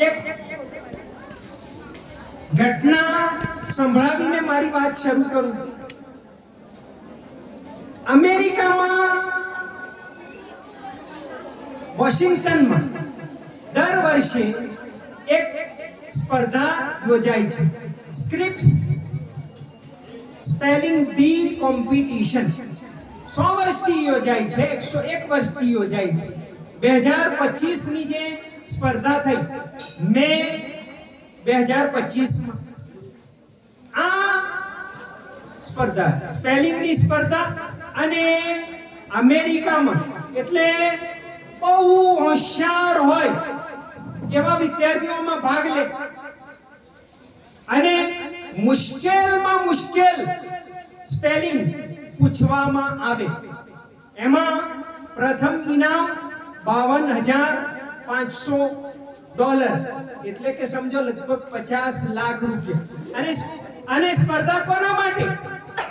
એક ઘટના સંભળાવીને મારી વાત શરૂ કરું. અમેરિકામાં વોશિંગ્ટનમાં દર વર્ષે એક સ્પર્ધા યોજાય છે, સ્ક્રિપ્સ સ્પેલિંગ બી કોમ્પિટિશન. 100 વર્ષથી યોજાય છે, 101 વર્ષથી યોજાય છે. 2025 ની જે સ્પર્ધા થઈ મે 2025 માં, આ સ્પર્ધા સ્પેલિંગની સ્પર્ધા અને અમેરિકામાં એટલે બહુ હોશિયાર હોય એવા વિદ્યાર્થીઓમાં ભાગ લે અને મુશ્કેલમાં મુશ્કેલ સ્પેલિંગ પૂછવામાં આવે. એમાં પ્રથમ ઇનામ $52,500 એટલે કે સમજો લગભગ 50 લાખ રૂપિયા. અને સ્પર્ધા કોના માટે?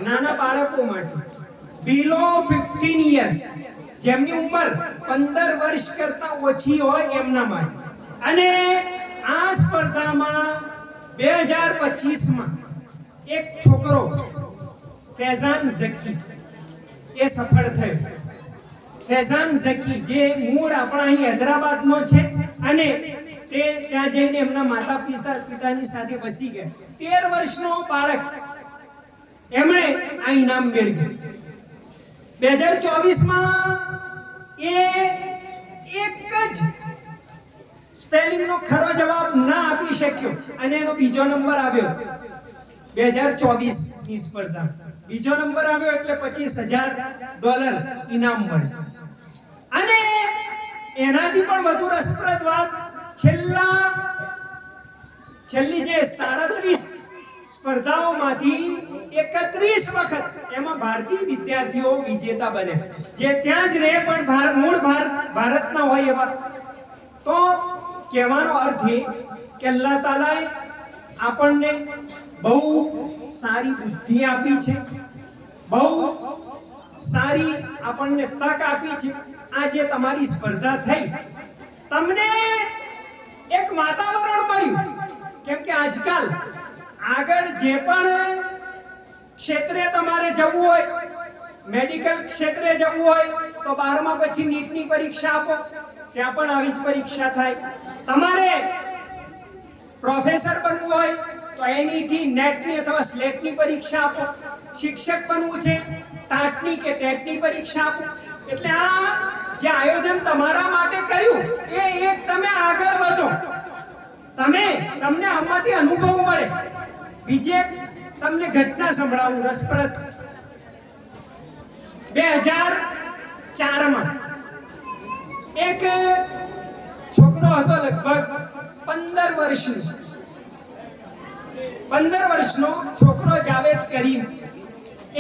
નાના બાળકો માટે, બિલો 15 years, જેમની ઉંમર 15 વર્ષ કરતા ઓછી હોય એમના માટે. અને આ સ્પર્ધામાં 2025 માં એક છોકરો ફૈઝાન ઝકી એ સફળ થયો. ફૈઝાન ઝકી જે મૂળ આપણા અહીં હૈદરાબાદનો છે અને તે ત્યાં જઈને એમના માતા પિતાની સાથે વસી ગયા. 13 વર્ષનો બાળક, એમણે આ ઇનામ મેળવ્યું. 2024 માં એ એક જ સ્પેલિંગનો ખરો જવાબ ના આપી શક્યો અને એનો બીજો નંબર આવ્યો. 2024 ની સ્પર્ધા બીજો નંબર આવ્યો એટલે $25,000 ઇનામ મળ્યું. અને એનાથી પણ વધુ રસપ્રદ વાત, છેલ્લી જે 37 સ્પર્ધાઓમાંથી 31 વખત એમાં ભારતીય વિદ્યાર્થીઓ વિજેતા બને, જે ત્યાં જ રહે પણ મૂળ ભારતના હોય એવા. તો કહેવાનો અર્થ એ કે અલ્લાહ તાલાએ આપણને બહુ સારી બુદ્ધિ આપી છે, બહુ સારી આપણને તક આપી છે. આ જે તમારી સ્પર્ધા થઈ, તમને એક વાતાવરણ મળ્યું, કેમ કે આજકાલ આગળ જે પણ ક્ષેત્રે તમારે જવું હોય, મેડિકલ ક્ષેત્રે જવું હોય તો 12મા પછી નીટની પરીક્ષા આપો, ત્યાં પણ આવી જ પરીક્ષા થાય. તમારે પ્રોફેસર બનવું હોય તો એનઈટી, નેટની અથવા સ્લેટની પરીક્ષા આપો. શિક્ષક બનવું છે, ટાટની કે ટેટની પરીક્ષા આપો. એટલે આ જે આયોજન તમારા માટે કર્યું એ એક તમે આગળ વધો, તમને આમાંથી અનુભવ મળે. બીજે તમને ઘટના સંભળાવું રસપ્રદ. 2004 માં એક છોકરો હતો, લગભગ 15 વર્ષનો છોકરો, જાવેદ કરીમ.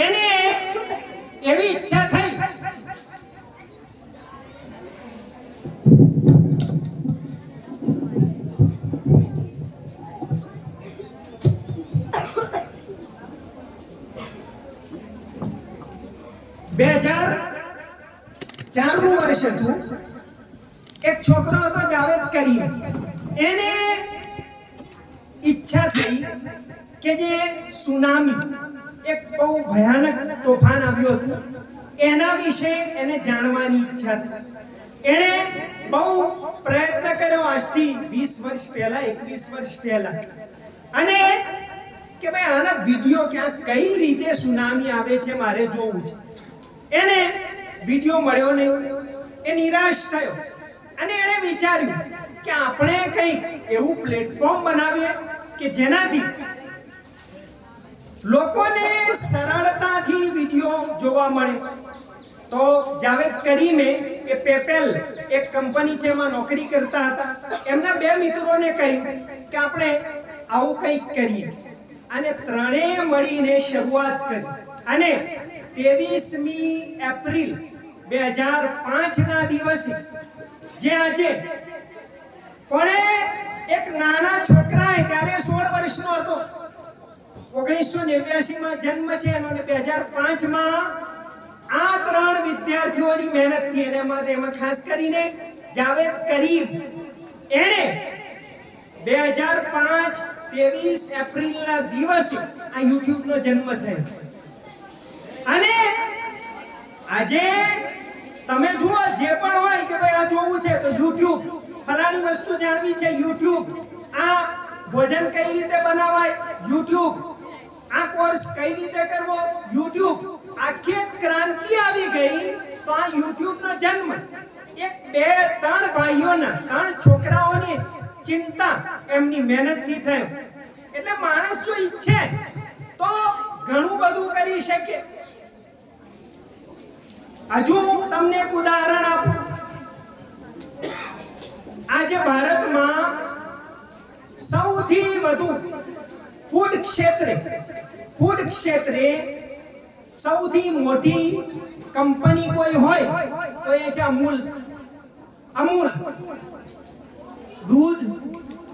એને એવી ઈચ્છા થઈ વર્ષ હતું. એક છોકરો હતો જાવેદ કરીમ. એને ઈચ્છા થઈ કે જે સુનામી, એક બહુ ભયાનક તોફાન આવ્યું હતું, એના વિશે એને જાણવાની ઈચ્છા થઈ. એને બહુ પ્રયત્ન કર્યો આજથી 20 વર્ષ પહેલા, 21 વર્ષ પહેલા. અને કે ભાઈ આના વિડીયો ક્યાં, કઈ રીતે સુનામી આવે છે, મારે જોવું છે. એને વિડીયો મળ્યો નહીં. એ નિરાશ થયો અને એને વિચાર્યું કે આપણે કંઈક એવું પ્લેટફોર્મ બનાવીએ કે જેનાથી લોકોને સરળતાથી વિડીયો જોવા મળે. તો જાવેદ કરીમે એ પેપેલ એક કંપની છે, એમાં નોકરી કરતા હતા. એમના 2 મિત્રોને કહ્યું કે આપણે આવું કંઈક કરીએ. અને ત્રણેય મળીને શરૂઆત કરી. અને 23મી એપ્રિલ 2005 ના દિવસે, જે આજે કોણે એક નાના છોકરાએ, ત્યારે 16 વર્ષનો હતો, 1989 માં જન્મ છે એનો, 2005 માં આ 3 વિદ્યાર્થીઓની મહેનતથી, એમાં ખાસ કરીને જાવેદ કરીમ, એને 2005 23 એપ્રિલના દિવસે આ YouTube નો જન્મ થયો. અને આજે તમે જુઓ જે પણ હોય કે ભાઈ આ જોવું છે તો YouTube, ફલાણી વસ્તુ જાણવી છે YouTube, આ ભોજન કઈ રીતે બનાવાય YouTube, આ કોર્સ કઈ રીતે કરવો YouTube, આખી ક્રાંતિ આવી ગઈ. તો આ YouTube નો જન્મ એક બે ત્રણ ભાઈઓના, ત્રણ છોકરાઓની ચિંતા, એમની મહેનતથી થયો. એટલે માણસ જો ઈચ્છે તો ઘણું બધું કરી શકે. હજુ તમને એક ઉદાહરણ આપું. આજે ભારતમાં સૌથી વધુ ફૂડ ક્ષેત્રે સૌથી મોટી કંપની કોઈ હોય તો એ છે અમૂલ. દૂધ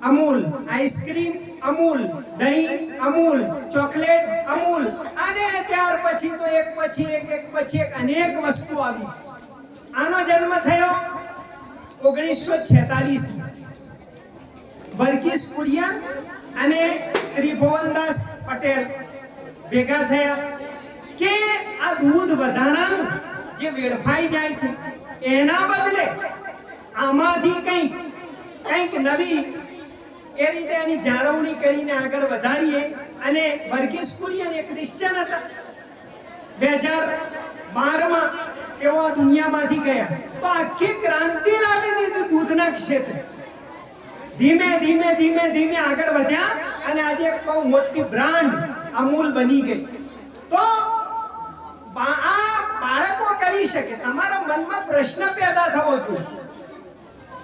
અમૂલ, આઈસ્ક્રીમ અમૂલ, દહીં અમૂલ, ચોકલેટ અમૂલ, અને ત્યાર પછી તો એક પછી એક અનેક વસ્તુ આવી. આનો જન્મ થયો 1946. વર્ગીસ કુરિયન અને ત્રિભુવનદાસ પટેલ ભેગા થયા કે આ દૂધ વધારાનું જે વેડફાઈ જાય છે એના બદલે આમાંથી કંઈક નવી એ રીતે એની જાળવણી કરીને આગળ વધારીએ. અને વર્ગીસ કુરિયન એક ક્રિશ્ચન હતા. 2012માં તેઓ આ દુનિયામાંથી ગયા. તો આખી ક્રાંતિ લાવી દીધી દૂધના ક્ષેત્રે. ધીમે ધીમે આગળ વધ્યા અને આજે એક બહુ મોટી બ્રાન્ડ અમૂલ બની ગઈ. તો આ બાળકો કરી શકે. તમારા મનમાં પ્રશ્ન પેદા થવો જોઈએ,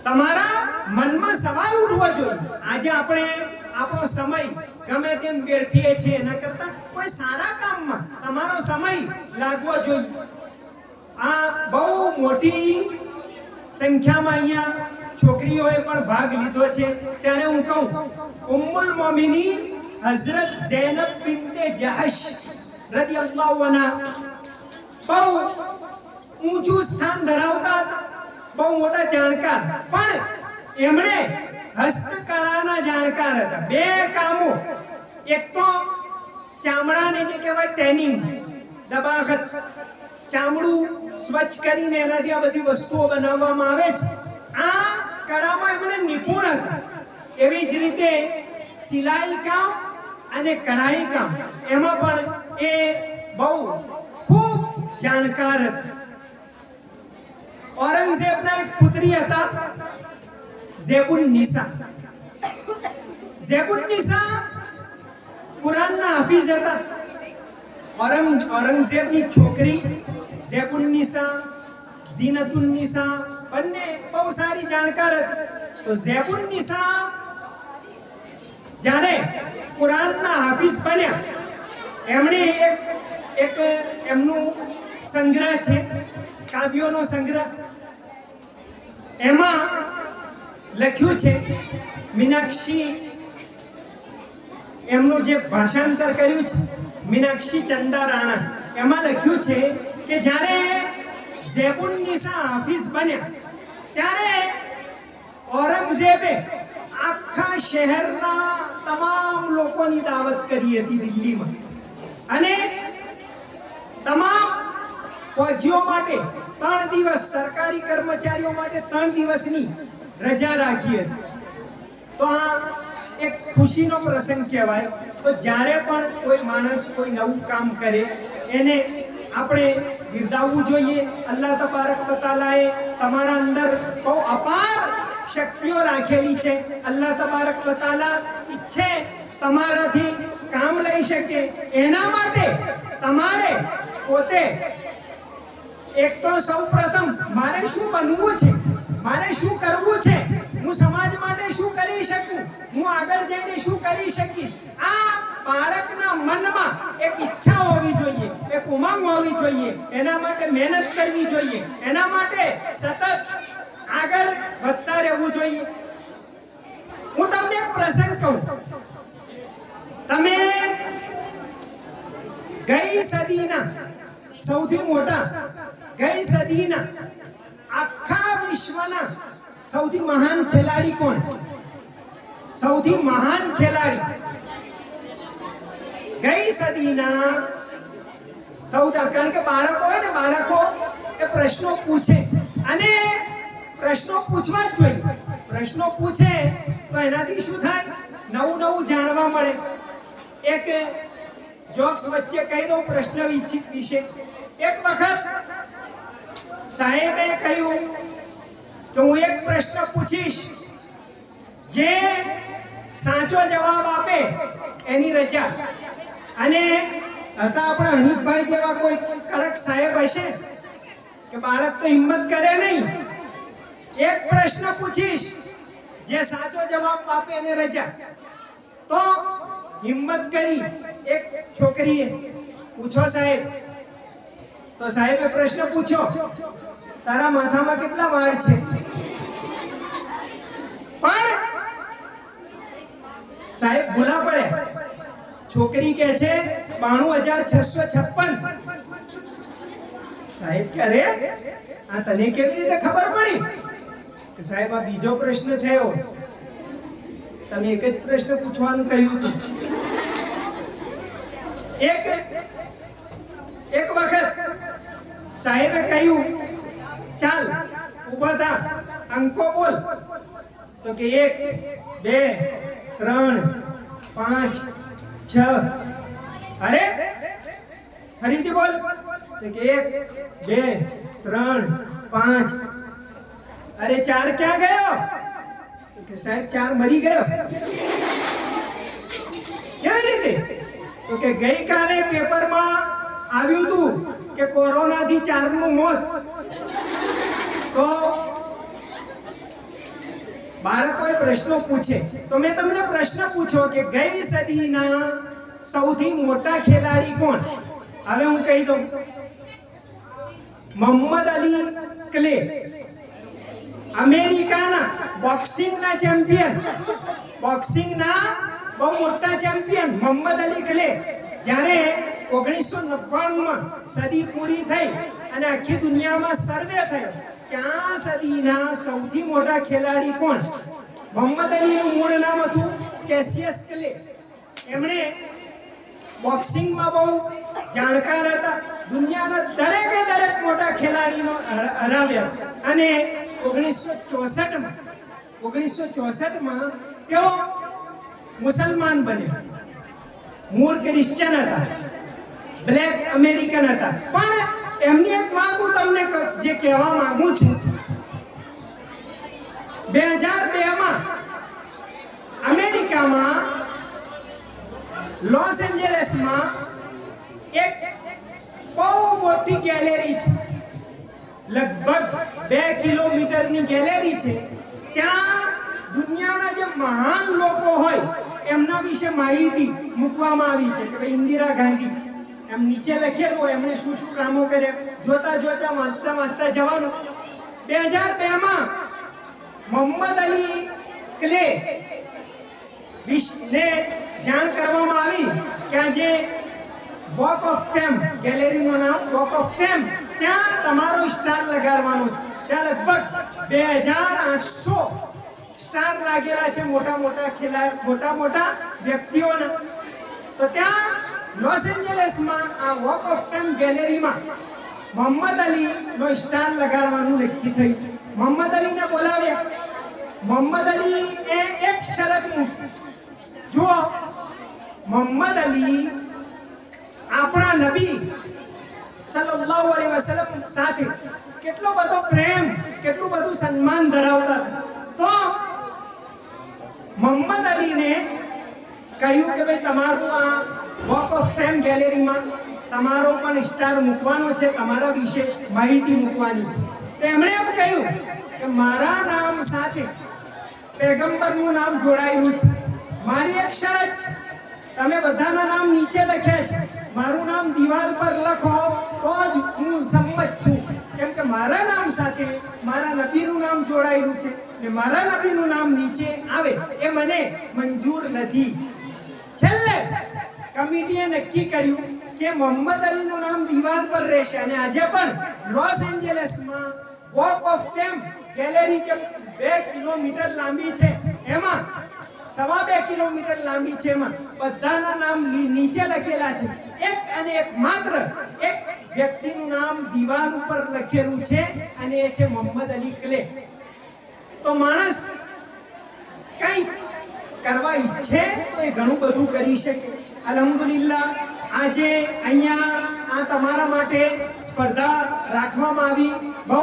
તમારા મનમાં સવાલ ઉઠવો જોઈએ. આજે આપણે આપણો સમય ગમે તેમ વેડફીએ છીએ, એના કરતા કોઈ સારા કામમાં તમારો સમય લાગવો જોઈએ. આ બહુ મોટી સંખ્યામાં અહીંયા છોકરીઓએ પણ ભાગ લીધો છે. ત્યારે હું કહું, ઉમ્મુલ મોમિનીન હઝરત ઝૈનબ બિન્તે જહશ રદિયલ્લાહુ અન્હા બહુ ઊંચું સ્થાન ધરાવતા હતા, બહુ મોટા જાણકાર. પણ એમણે હસ્તકળાના જાણકાર હતા. બે કામો, એક તો ચામડાને જે કહેવાય ટેનિંગ, દબાખત, ચામડું સ્વચ્છ કરીને એનાથી આ બધી વસ્તુઓ બનાવવામાં આવે છે. આ કળામાં એમણે નિપુણ હતા. એવી જ રીતે સિલાઈ કામ અને કઢાઈ કામ, એમાં પણ એ બહુ ખૂબ જાણકાર હતા. ઔરંગઝેબના એક પુત્રી હતા ઝેબુન્નિસા કુરાનના હાફિઝ હતા. ઔરંગઝેબની છોકરી ઝેબુન્નિસા, ઝીનતુન્નિસા બંને બહુ સારી જાણકાર હતી. તો ઝેબુન્નિસા જ્યારે કુરાનના હાફિઝ બન્યા, એમણે એક એમનું સંગ્રહ છે, કાવ્યોનો સંગ્રહ. એમાં લખ્યું છે, મીનાક્ષી, એમનું જે ભાષાંતર કર્યું છે મીનાક્ષી ચંદા રાણા, એમાં લખ્યું છે કે જ્યારે ઝેબુન્નિસા હાફિઝ બન્યા ત્યારે ઔરંગઝેબે આખા શહેરના તમામ લોકોની દાવત કરી હતી દિલ્હીમાં. અને તમામ ફૌજીઓ માટે 3 દિવસ, સરકારી કર્મચારીઓ માટે 3 દિવસની રજા રાખી હતી. તો આ એક ખુશીનો પ્રસંગ કહેવાય. તો જ્યારે પણ કોઈ માણસ કોઈ નવું કામ કરે એને આપણે બિરદાવવું જોઈએ. અલ્લાહ તબારક વ તઆલાએ તમારા અંદર બહુ અપાર શક્તિઓ રાખેલી છે. અલ્લાહ તબારક વ તઆલા ઈચ્છે તમારાથી કામ લઈ શકે. એના માટે તમારે પોતે એક તો સૌપ્રથમ મારે શું બનવું છે, મારે શું કરવું છે, હું સમાજ માટે શું કરી શકું, હું આગળ જઈને શું કરી શકીશ, આ બાળકના મનમાં એક ઈચ્છા હોવી જોઈએ, એક ઉમંગ હોવી જોઈએ. એના માટે મહેનત કરવી જોઈએ, એના માટે સતત આગળ વધતા રહેવું જોઈએ. હું તમને એક પ્રસંગ કહું. તમે ગઈ સદીના સૌથી મોટા, ગઈ સદીના આખા વિશ્વના સૌથી મહાન ખેલાડી કોણ? સૌથી મહાન ખેલાડી, ગઈ સદીના કારણ કે બાળકો હોય ને, બાળકો એ પ્રશ્નો પૂછે અને પ્રશ્નો પૂછવા જ જોઈએ. પ્રશ્નો પૂછે તો એનાથી શું થાય? નવું નવું જાણવા મળે. એક જોક્સ વચ્ચે કહી દઉં પ્રશ્ન વિશે. એક વખત સાહેબે કહ્યું કે હું એક પ્રશ્ન પૂછીશ, જે સાચો જવાબ આપે એની રજા. અને હતા આપણા હનીફભાઈ જેવા કોઈ કડક સાહેબ હશે કે બાળક તો હિંમત કરે નહીં. એક પ્રશ્ન પૂછીશ, જે સાચો જવાબ આપે એને રજા. તો હિંમત કરી એક છોકરીએ, પૂછો સાહેબ. તો સાહેબે પ્રશ્ન પૂછ્યો, તારા માથામાં કેટલા વાળ છે? પણ સાહેબ ભૂલા પડે. છોકરી કહે છે 92,656. સાહેબ કે અરે આ તને કેવી રીતે ખબર પડી? કે સાહેબ આ બીજો પ્રશ્ન થયો, તમે એક જ પ્રશ્ન પૂછવાનું કહ્યું હતું. એક વખત સાહેબે કહ્યું, ચાલ ઊભા થા, અંકો બોલ. તો કે 1 2 3 5 6. અરે ફરીથી બોલ. તો કે 1 2 3 5. અરે 4 ક્યાં ગયો? તો કે સાહેબ 4 મરી ગયો. કેવી રીતે? તો કે ગઈકાલે પેપરમાં આવ્યું હતું કે કોરોનાથી 4નું મોત. તો બાળકોએ પ્રશ્નો પૂછે. તો મેં તમને પ્રશ્ન પૂછો કે ગઈ સદીના સૌથી મોટા ખેલાડી કોણ? હવે હું કહી દઉં, મોહમ્મદ અલી ક્લે, અમેરિકાના બોક્સિંગના ચેમ્પિયન, બોક્સિંગના બહુ મોટા ચેમ્પિયન મોહમ્મદ અલી ક્લે. જ્યારે 1999માં સદી પૂરી થઈ અને આખી દુનિયામાં સર્વે થયો કે આ સદીના સૌથી મોટા ખેલાડી કોણ? મોહમ્મદ અલીનું મૂળ નામ હતું કેસિયસ ક્લે. એમણે બોક્સિંગમાં બહુ જાણકાર હતા. દુનિયાના દરેક મોટા ખેલાડીનો હરાવ્યા. અને 1964માં તેઓ મુસલમાન બન્યા. મૂળ ક્રિશ્ચન હતા, બ્લેક અમેરિકન હતા. પણ એમની એક વાત હું તમને જે કહેવા માંગુ છું, 2002માં અમેરિકામાં લોસ એન્જલસમાં એક બહુ મોટી ગેલેરી છે, લગભગ 2 કિલોમીટરની ગેલેરી છે. ત્યાં દુનિયાના જે મહાન લોકો હોય એમના વિશે માહિતી મૂકવામાં આવી છે. કે ભાઈ ઇન્દિરા ગાંધી, એમ નીચે લખેલું એમણે શું શું કામો કર્યા. જોતા વાંચતા જવાનું. 2002માં મોહમ્મદ અલી ક્લે વિશે જાણ કરવામાં આવી કે આજે વોક ઓફ ફેમ, ગેલેરીનું નામ વોક ઓફ ફેમ, ત્યાં તમારો સ્ટાર લગાડવાનો છે. ત્યાં લગભગ 2800 સ્ટાર લાગેલા છે, મોટા વ્યક્તિઓના. તો ત્યાં લોસ એન્જલસમાં આ વોક ઓફ ફેમ ગેલેરીમાં મોહમ્મદ અલીનો સ્ટાર લગાડવાનું નક્કી થયું. મોહમ્મદ અલીને બોલાવ્યા. મોહમ્મદ અલી એ એક શરત મૂકી. જો મોહમ્મદ અલી આપણા નબી સલ્લલ્લાહુ અલૈહિ વસલ્લમ સાથે કેટલો બધો પ્રેમ, કેટલું બધું સન્માન ધરાવતા હતા. તો મોહમ્મદ અલીને કહ્યું કે ભાઈ તમારું આ વોક ઓફ ફેમ ગેલેરીમાં તમારો પણ સ્ટાર મૂકવાનો છે, તમારા વિશે માહિતી મૂકવાની છે. તો એમણે એમ કહ્યું કે મારા નામ સાથે પૈગંબરનું નામ જોડાયેલું છે. મારી એક શરત છે, તમે બધાના નામ નીચે લખ્યા છે, મારું નામ દિવાલ પર લખો તો જ હું સંમત છું. કેમ કે મારા નામ સાથે મારા નબીનું નામ જોડાયેલું છે ને મારા નબીનું નામ નીચે આવે એ મને મંજૂર નથી. છેલ્લે કમિટીએ નક્કી કર્યું કે મોહમ્મદ અલીનું નામ દિવાલ પર રહેશે. અને આજે પણ લોસ એન્જલસમાં વોક ઓફ ફેમ ગેલેરી જે 2 કિલોમીટર લાંબી છે, એમાં 2.5 કિલોમીટર લાંબી છે. એમાં બધાના નામ નીચે લખેલા છે. એક અને એક માત્ર એક વ્યક્તિનું નામ દીવાલ ઉપર લખેલું છે અને એ છે મોહમ્મદ અલી ક્લે. તો માણસ કઈ કરવા ઈચ્છે તો એ ઘણું બધું કરી શકે. અલ્હમ્દુલિલ્લાહ આજે અહીંયા આ તમારા માટે સ્પર્ધા રાખવામાં આવી. બહુ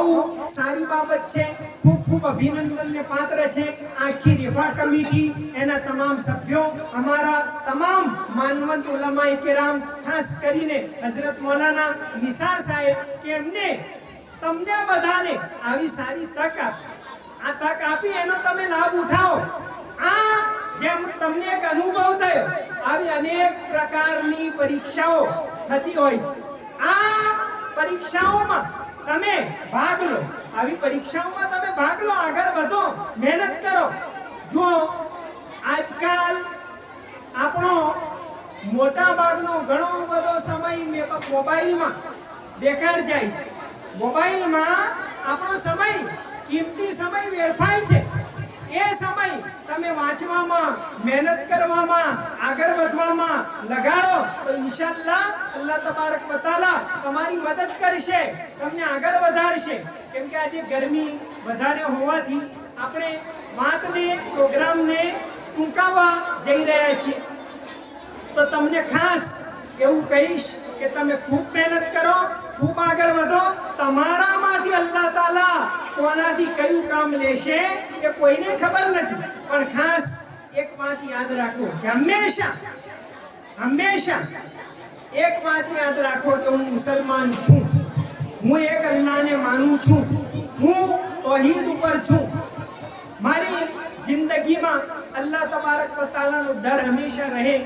સારી બાબત છે. ખૂબ ખૂબ અભિનંદનને પાત્ર છે આખી રેફા કમિટી, એના તમામ સભ્યો, અમારા તમામ માનવંત ઉલમાએ કિરામ, ખાસ કરીને હઝરત મૌલાના નિસાર સાહેબ કે એમને તમને બધાને આવી સારી તક આપી. આ તક આપી એનો તમે લાભ ઉઠાવો. આ જેમ તમને એક અનુભવ થયો, આવી અનેક પ્રકારની પરીક્ષાઓ થતી હોય છે. આ પરીક્ષાઓમાં તમે ભાગ લો. આવી પરીક્ષાઓમાં તમે ભાગ લો, આગળ વધો, મહેનત કરો. જો આજકાલ આપણો મોટા ભાગનો ઘણો બધો સમય મોબાઈલમાં બેકાર જાય છે. મોબાઈલમાં આપણો સમય, કિંમતી સમય વેડફાય છે. એ સમય તમે વાંચવામાં, મહેનત કરવામાં, આગળ વધવામાં લગાડો તો ઇન્શાઅલ્લાહ અલ્લાહ તબારક વ તઆલા તમારી મદદ કરશે, તમને આગળ વધારશે. કેમ કે આજે ગરમી વધારે હોવાથી આપણે વાતને, પ્રોગ્રામને ટૂંકાવવા જઈ રહ્યા છીએ. તો તમને ખાસ એવું કહીશ કે તમે ખૂબ મહેનત કરો, ખૂબ આગળ વધો. તમારામાંથી અલ્લાહ તાલા કોનાથી કયું કામ લેશે એ કોઈને ખબર નથી. પણ ખાસ એક વાત યાદ રાખો કે હંમેશા એક વાત યાદ રાખો કે હું મુસલમાન છું, હું એક અલ્લાહને માનું છું, હું તૌહીદ ઉપર છું. મારી જિંદગીમાં અલ્લાહ તબારક વ તઆલાનો ડર હંમેશા રહે.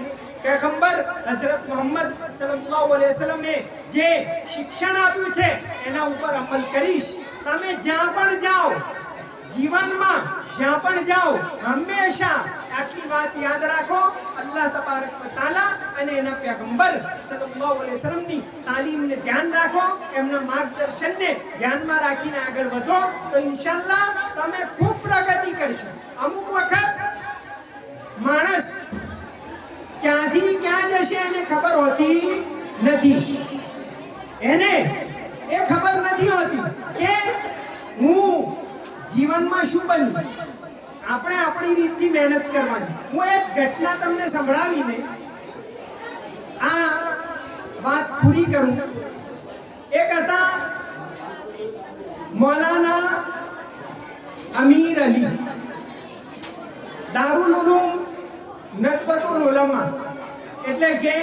पैगंबर हजरत मोहम्मद सल्लल्लाहु अलैहि वसल्लम ने જે શિક્ષણ આપ્યું છે એના ઉપર અમલ કરીશ. તમે જ્યાં પણ જાઓ, જીવનમાં જ્યાં પણ જાઓ, હંમેશા આટલી વાત યાદ રાખો. અલ્લાહ તબારક વ તઆલા અને એના પૈગંબર સલ્લલ્લાહુ અલૈહિ વસલ્લમની તાલીમને ધ્યાન રાખો, એમના માર્ગદર્શનને ધ્યાનમાં રાખીને આગળ વધો તો ઇન્શાઅલ્લાહ તમે ખૂબ પ્રગતિ કરશો. અમુક વખત માણસ ક્યાંથી ક્યાં જશે એને ખબર હોતી નથી. એને એ ખબર નથી હોતી કે હું જીવનમાં શું બન્યું. આપણે આપણી રીતથી મહેનત કરવાની. હું એક ઘટના તમને સંભળાવીને આ વાત પૂરી કરું. એક હતા મૌલાના અમીર અલી, દારુલ ઉલૂમ નદવતુલ ઉલમા, એટલે કે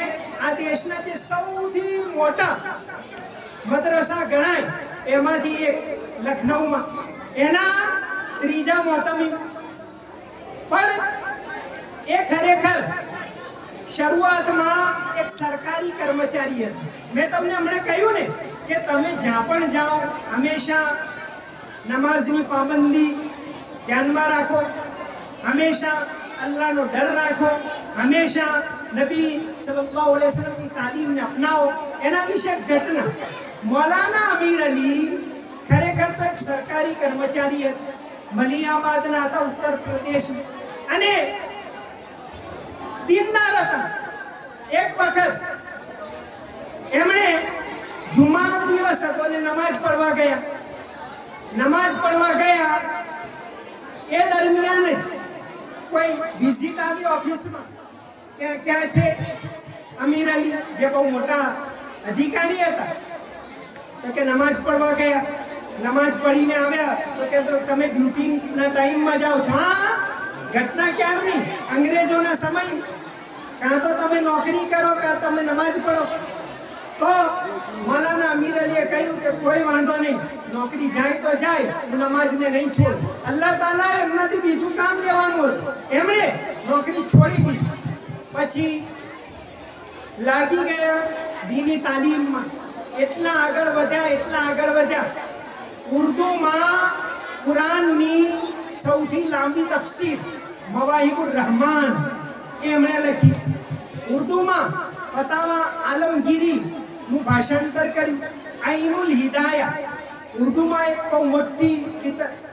આ દેશના જે સૌથી મોટા મદ્રસા ગણાય એમાંથી એક લખનૌમાં, એના ત્રીજા મોહતમિમ. પણ એ ખરેખર શરૂઆતમાં એક સરકારી કર્મચારી હતા. મેં તમને હમણાં કહ્યું ને કે તમે જ્યાં પણ જાઓ હંમેશા નમાઝની પાબંદી ધ્યાનમાં રાખો, હંમેશા અલ્લાહનો ડર રાખો, હંમેશા નબી સલ્લલ્લાહુ અલૈહિ વસલ્લમની તાલીમને અપનાવો. એના વિશે ઘટના, મૌલાના અમીર અલી ખરેખર તો એક સરકારી કર્મચારી હતા, મલિયાબાદના હતા, ઉત્તર પ્રદેશ, અને દીનદાર હતા. એક વખત એમણે જુમ્માનો દિવસ હતો અને નમાઝ પડવા ગયા. એ દરમિયાન જ કોઈ વિઝિટ આવી ઓફિસમાં. ક્યાં છે અમીર અલી, જે બહુ મોટા અધિકારી હતા, તો કે નમાઝ પડવા ગયા. નમાઝ પડીને આવ્યા તો કે તમે ડ્યુટીના ટાઈમમાં જાઓ છો. હા, ઘટના ક્યારની, અંગ્રેજોના સમય. કાં તો તમે નોકરી કરો કાં તમે નમાઝ પડો. તો મૌલાના અમીર અલીએ કહ્યું કે કોઈ વાંધો નહીં, નોકરી જાય તો જાય, હું નમાઝને નહીં છોડું. અલ્લાહ તાલા એમનાથી બીજું કામ લેવાનું હતું, એમણે નોકરી છોડી દીધી. પછી લાગી ગયા દીની તાલીમમાં. એટલા આગળ વધ્યા. ઉર્દુમાં કુરાનની સૌથી લાંબી તફસીર મવાહિબુર રહમાન એમણે લખી. ઉર્દુમાં ફતાવા આલમગીરી નું ભાષાંતર કર્યું. ainul hidayah ઉર્દુમાં એક બહુ મોટી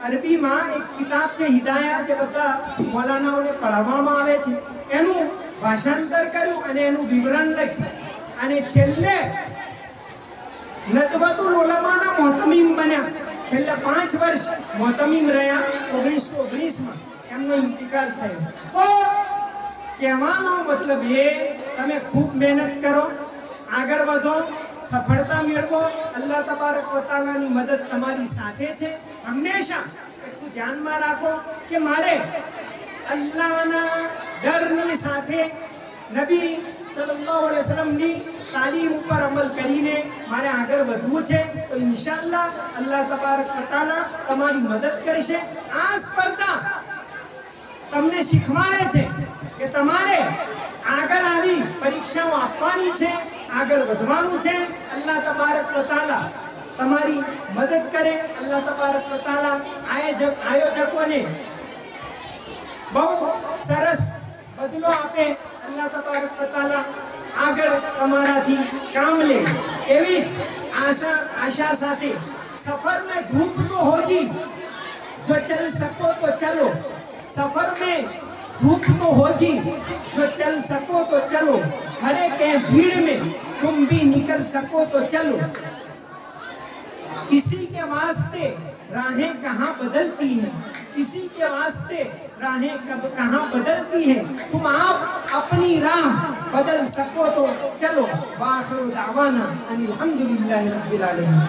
અરબીમાં એક કિતાબ છે હિદાયા, જે બધા મૌલાનાઓને પઢાવવામાં આવે છે, એનું ભાષાંતર કર્યું અને એનું વિવરણ લખ્યું. અને છેલ્લે નદવતુલ ઉલમાના મોહતમીમ બન્યા. છેલ્લા 5 વર્ષ મોહતમીમ રહ્યા. 1919માં એમનો ઇન્તિકાલ થયો. તો કહેવાનો મતલબ એ, તમે ખૂબ મહેનત કરો, આગળ વધો, સફળતા મેળવો. અલ્લાહ તબારક વ તઆલાની મદદ તમારી સાથે છે. હંમેશા એટલું ધ્યાનમાં રાખો કે મારે અલ્લાહના ડરની સાથે નબી સલ્લલ્લાહુ અલૈહિ વસલ્લમની તાલીમ ઉપર અમલ કરીને મારે આગળ વધવું છે. તો ઇન્શાઅલ્લાહ અલ્લાહ તબારક વ તઆલા તમારી મદદ કરશે. આ સ્પર્ધા તમને શીખવાડે છે કે તમારે આગળ આવી પરીક્ષાઓ આપવાની છે, આગળ વધવાનું છે. અલ્લાહ તબારક વ તઆલા તમારી મદદ કરે. અલ્લાહ તબારક વ તઆલા આયોજકોને બહુ સરસ બદલો આપે. અલ્લાહ તબારક વ તઆલા આગળ તમારાથી કામ લે, એવી જ આશા સાથે સફર में धूप तो होगी, जो चल सको तो चलो. सफर में धूप तो होगी, जो चल सको तो चलो. हर एक भीड़ में तुम भी निकल सको तो चलो. किसी के वास्ते राहें कहाँ बदलती है, किसी के वास्ते राहें कब कहाँ बदलती है. तुम आप अपनी राह बदल सको तो चलो. वाखिर दावाना अनिल हम्दुलिल्लाहि रब्बिल आलमीन.